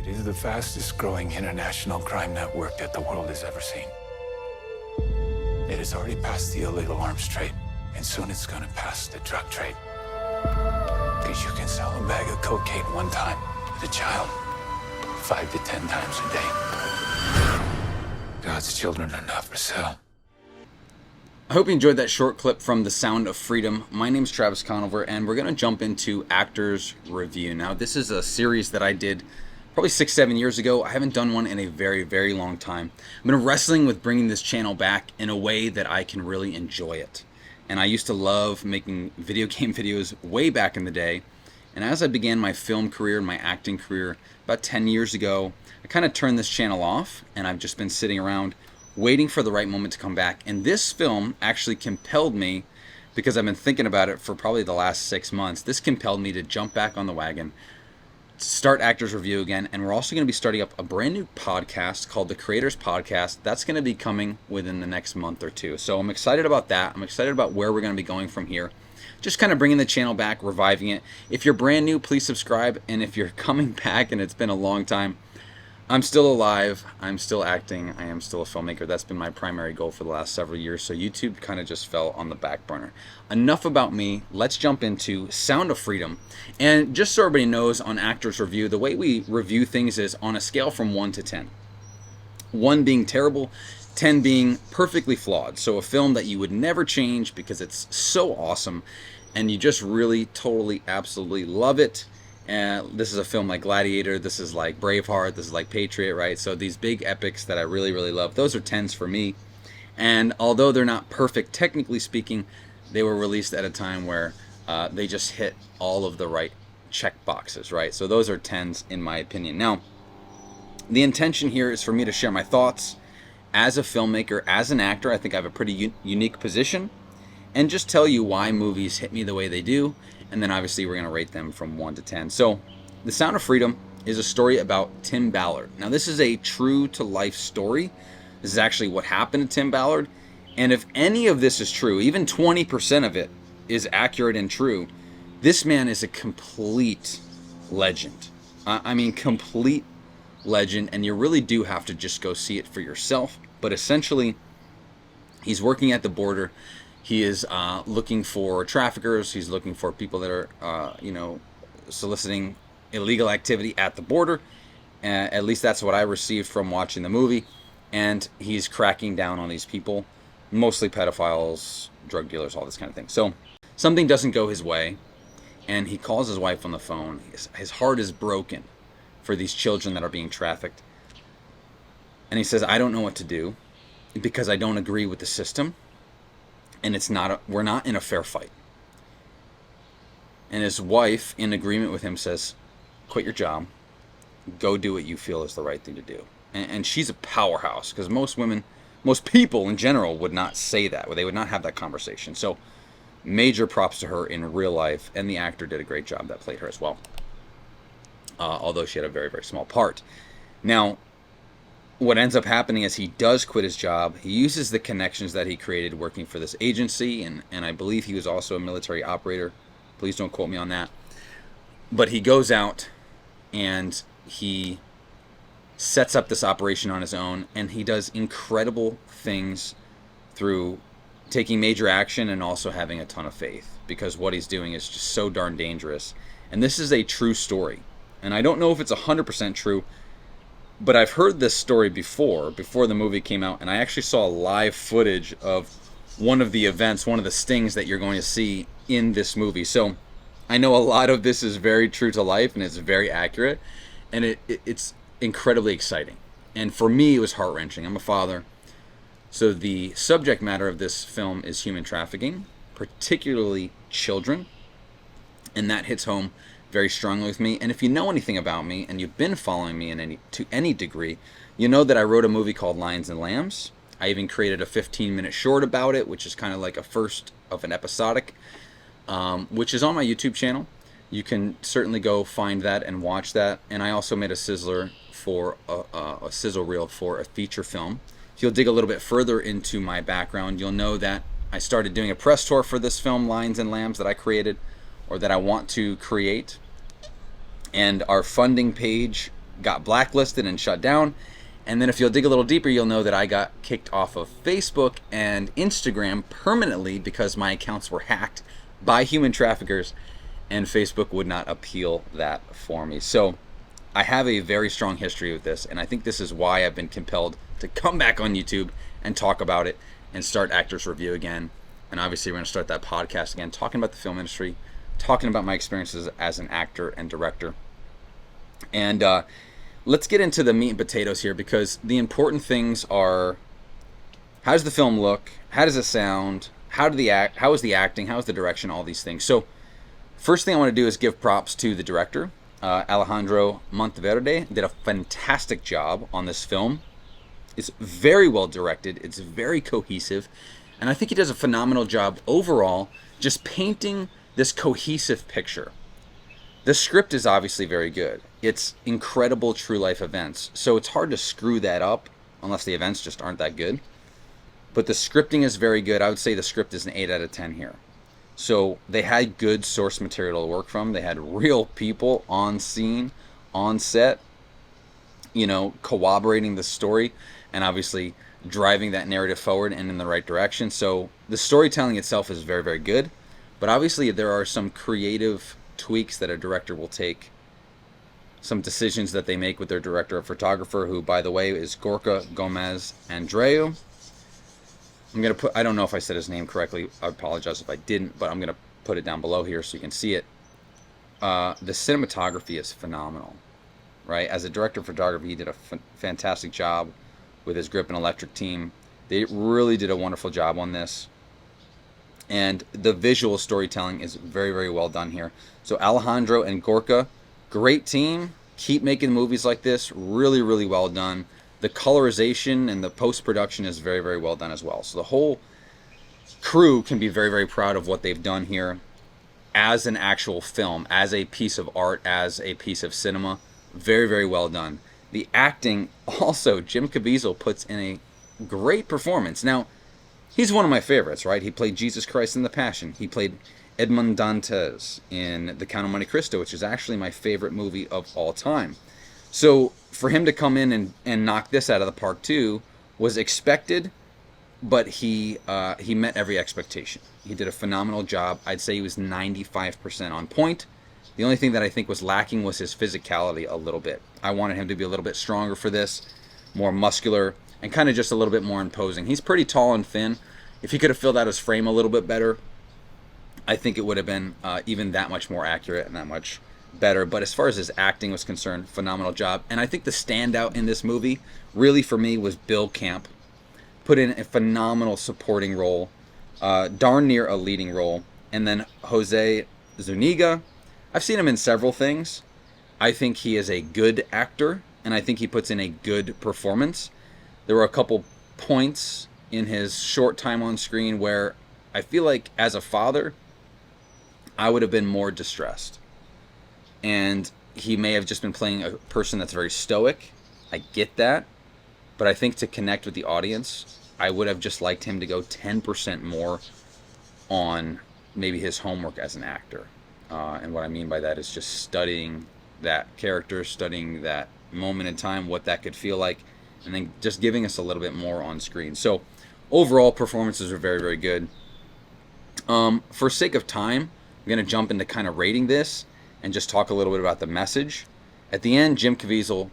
It is the fastest growing international crime network that the world has ever seen. It has already passed the illegal arms trade, and soon it's gonna pass the drug trade. Because you can sell a bag of cocaine one time with a child 5 to 10 times a day. God's children are not for sale. I hope you enjoyed that short clip from The Sound of Freedom. My name is Travis Conover, and we're going to jump into Actors Review. Now, this is a series that I did probably 6-7 years ago. I haven't done one in a very, very long time. I've been wrestling with bringing this channel back in a way that I can really enjoy it. And I used to love making video game videos way back in the day. And as I began my film career and my acting career about 10 years ago, I kind of turned this channel off, and I've just been sitting around waiting for the right moment to come back. And this film actually compelled me, because I've been thinking about it for probably the last 6 months, this compelled me to jump back on the wagon, start Actors Review again. And we're also going to be starting up a brand new podcast called The Creators Podcast. That's going to be coming within the next month or two. So I'm excited about that. I'm excited about where we're going to be going from here. Just kind of bringing the channel back, reviving it. If you're brand new, please subscribe. And if you're coming back and it's been a long time, I'm still alive, I'm still acting, I am still a filmmaker. That's been my primary goal for the last several years, so YouTube kind of just fell on the back burner. Enough about me, let's jump into Sound of Freedom. And just so everybody knows, on Actors Review, the way we review things is on a scale from 1 to 10. 1 being terrible, 10 being perfectly flawed. So a film that you would never change because it's so awesome, and you just really, totally, absolutely love it. And this is a film like Gladiator, this is like Braveheart, this is like Patriot, right? So these big epics that I really, really love, those are 10s for me. And although they're not perfect, technically speaking, they were released at a time where they just hit all of the right check boxes, right? So those are 10s in my opinion. Now, the intention here is for me to share my thoughts as a filmmaker, as an actor. I think I have a pretty unique position, and just tell you why movies hit me the way they do. And then obviously we're going to rate them from 1 to 10. So The Sound of Freedom is a story about Tim Ballard. Now, this is a true to life story. This is actually what happened to Tim Ballard. And if any of this is true, even 20% of it is accurate and true, this man is a complete legend. I mean, complete legend. And you really do have to just go see it for yourself. But essentially, he's working at the border. He is looking for traffickers. He's looking for people that are, soliciting illegal activity at the border. At least that's what I received from watching the movie. And he's cracking down on these people, mostly pedophiles, drug dealers, all this kind of thing. So something doesn't go his way, and he calls his wife on the phone. His heart is broken for these children that are being trafficked. And he says, I don't know what to do because I don't agree with the system. And we're not in a fair fight. And his wife, in agreement with him, says, quit your job, go do what you feel is the right thing to do. And she's a powerhouse, because most people in general would not say that, or they would not have that conversation. So major props to her in real life, and the actor did a great job that played her as well, although she had a very, very small part. Now, what ends up happening is he does quit his job. He uses the connections that he created working for this agency, and I believe he was also a military operator. Please don't quote me on that. But he goes out and he sets up this operation on his own, and he does incredible things through taking major action and also having a ton of faith, because what he's doing is just so darn dangerous. And this is a true story. And I don't know if it's 100% true, but I've heard this story before the movie came out, and I actually saw live footage of one of the events, one of the stings that you're going to see in this movie. So I know a lot of this is very true to life, and it's very accurate, and it's incredibly exciting. And for me, it was heart-wrenching. I'm a father. So the subject matter of this film is human trafficking, particularly children, and that hits home very strongly with me. And if you know anything about me, and you've been following me to any degree, you know that I wrote a movie called Lions and Lambs. I even created a 15-minute short about it, which is kind of like a first of an episodic, which is on my YouTube channel. You can certainly go find that and watch that. And I also made a sizzler for a sizzle reel for a feature film. If you'll dig a little bit further into my background, you'll know that I started doing a press tour for this film, Lions and Lambs, that I created, or that I want to create. And our funding page got blacklisted and shut down. And then if you'll dig a little deeper, you'll know that I got kicked off of Facebook and Instagram permanently because my accounts were hacked by human traffickers, and Facebook would not appeal that for me. So I have a very strong history with this, and I think this is why I've been compelled to come back on YouTube and talk about it and start Actors Review again. And obviously we're going to start that podcast again, talking about the film industry, talking about my experiences as an actor and director. And let's get into the meat and potatoes here, because the important things are: how does the film look? How does it sound? How is the acting? How is the direction? All these things. So first thing I want to do is give props to the director. Alejandro Monteverde did a fantastic job on this film. It's very well directed. It's very cohesive. And I think he does a phenomenal job overall just painting this cohesive picture. The script is obviously very good. It's incredible true life events. So it's hard to screw that up unless the events just aren't that good. But the scripting is very good. I would say the script is an 8 out of 10 here. So they had good source material to work from. They had real people on scene, on set, corroborating the story and obviously driving that narrative forward and in the right direction. So the storytelling itself is very, very good. But obviously there are some creative tweaks that a director will take, some decisions that they make with their director of photographer, who, by the way, is Gorka Gomez Andreu. I don't know if I said his name correctly. I apologize if I didn't, but I'm going to put it down below here so you can see it. The cinematography is phenomenal, right? As a director of photography, he did a fantastic job with his Grip and Electric team. They really did a wonderful job on this. And the visual storytelling is very, very well done here. So Alejandro and Gorka, great team. Keep making movies like this. Really, really well done. The colorization and the post-production is very, very well done as well. So the whole crew can be very, very proud of what they've done here as an actual film, as a piece of art, as a piece of cinema. Very, very well done. The acting also, Jim Caviezel puts in a great performance. Now, he's one of my favorites, right? He played Jesus Christ in The Passion. He played Edmond Dantes in The Count of Monte Cristo, which is actually my favorite movie of all time. So for him to come in and knock this out of the park too was expected, but he met every expectation. He did a phenomenal job. I'd say he was 95% on point. The only thing that I think was lacking was his physicality a little bit. I wanted him to be a little bit stronger for this, more muscular, and kind of just a little bit more imposing. He's pretty tall and thin. If he could have filled out his frame a little bit better, I think it would have been even that much more accurate and that much better. But as far as his acting was concerned, phenomenal job. And I think the standout in this movie, really for me, was Bill Camp. Put in a phenomenal supporting role, darn near a leading role. And then Jose Zuniga, I've seen him in several things. I think he is a good actor, and I think he puts in a good performance. There were a couple points in his short time on screen where I feel like as a father, I would have been more distressed. And he may have just been playing a person that's very stoic. I get that. But I think to connect with the audience, I would have just liked him to go 10% more on maybe his homework as an actor. And what I mean by that is just studying that character, studying that moment in time, what that could feel like, and then just giving us a little bit more on screen. So overall, performances are very, very good. For sake of time, I'm going to jump into kind of rating this and just talk a little bit about the message. At the end, Jim Caviezel,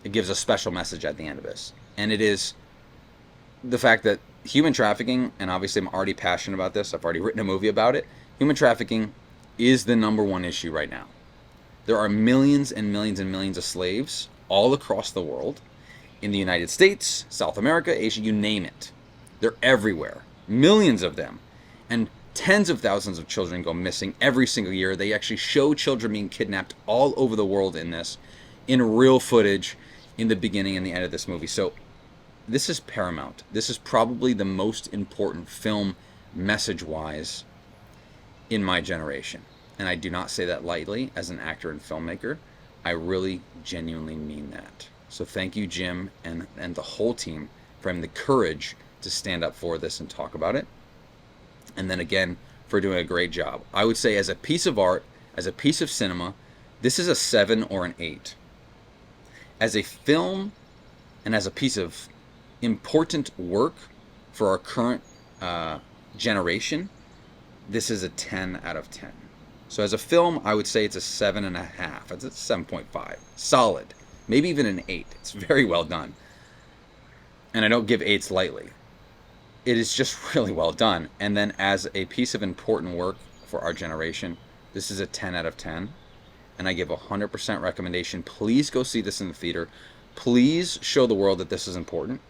it gives a special message at the end of this. And it is the fact that human trafficking, and obviously I'm already passionate about this, I've already written a movie about it, human trafficking is the #1 issue right now. There are millions and millions and millions of slaves all across the world, in the United States, South America, Asia, you name it. They're everywhere. Millions of them. And tens of thousands of children go missing every single year. They actually show children being kidnapped all over the world in this, in real footage, in the beginning and the end of this movie. So this is paramount. This is probably the most important film, message-wise, in my generation. And I do not say that lightly as an actor and filmmaker. I really genuinely mean that. So thank you, Jim, and the whole team for having the courage to stand up for this and talk about it. And then again, for doing a great job. I would say as a piece of art, as a piece of cinema, This is a 7 or an 8. As a film and as a piece of important work for our current generation, this is a 10 out of 10. So as a film, I would say it's a 7.5. It's a 7.5. Solid. Maybe even an 8. It's very well done. And I don't give 8s lightly. It is just really well done. And then as a piece of important work for our generation, this is a 10 out of 10. And I give a 100% recommendation. Please go see this in the theater. Please show the world that this is important.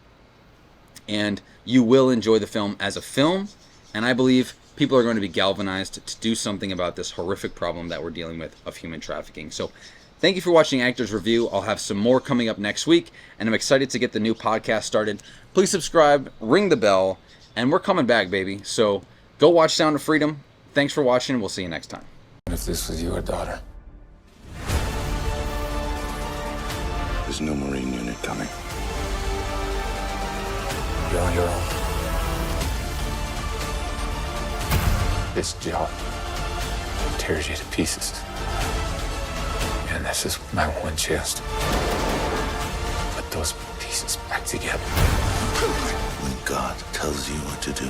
And you will enjoy the film as a film. And I believe people are going to be galvanized to do something about this horrific problem that we're dealing with of human trafficking. So thank you for watching Actors Review. I'll have some more coming up next week, and I'm excited to get the new podcast started. Please subscribe, ring the bell, and we're coming back, baby. So go watch Sound of Freedom. Thanks for watching. We'll see you next time. If this was your daughter. There's no Marine unit coming. You're on your own. This job tears you to pieces. And this is my one chance to put those pieces back together. When God tells you what to do,